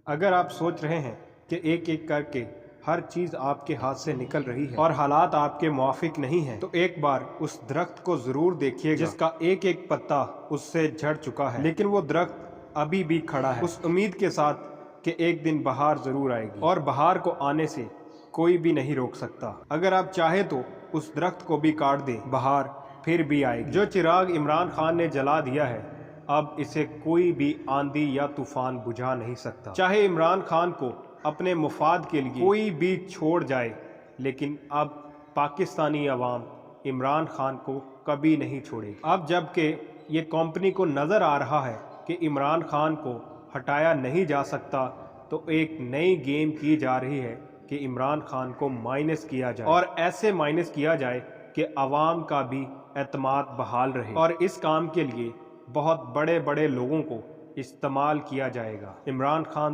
اگر آپ سوچ رہے ہیں کہ ایک ایک کر کے ہر چیز آپ کے ہاتھ سے نکل رہی ہے اور حالات آپ کے موافق نہیں ہیں، تو ایک بار اس درخت کو ضرور دیکھیے گا جس کا ایک ایک پتا اس سے جھڑ چکا ہے، لیکن وہ درخت ابھی بھی کھڑا ہے، اس امید کے ساتھ کہ ایک دن بہار ضرور آئے گی، اور بہار کو آنے سے کوئی بھی نہیں روک سکتا۔ اگر آپ چاہیں تو اس درخت کو بھی کاٹ دیں، بہار پھر بھی آئے گی۔ جو چراغ عمران خان نے جلا دیا ہے، اب اسے کوئی بھی آندھی یا طوفان بجھا نہیں سکتا۔ چاہے عمران خان کو اپنے مفاد کے لیے کوئی بھی چھوڑ جائے، لیکن اب پاکستانی عوام عمران خان کو کبھی نہیں چھوڑے گی۔ اب جب کہ یہ کمپنی کو نظر آ رہا ہے کہ عمران خان کو ہٹایا نہیں جا سکتا، تو ایک نئی گیم کی جا رہی ہے کہ عمران خان کو مائنس کیا جائے، اور ایسے مائنس کیا جائے کہ عوام کا بھی اعتماد بحال رہے، اور اس کام کے لیے بہت بڑے بڑے لوگوں کو استعمال کیا جائے گا۔ عمران خان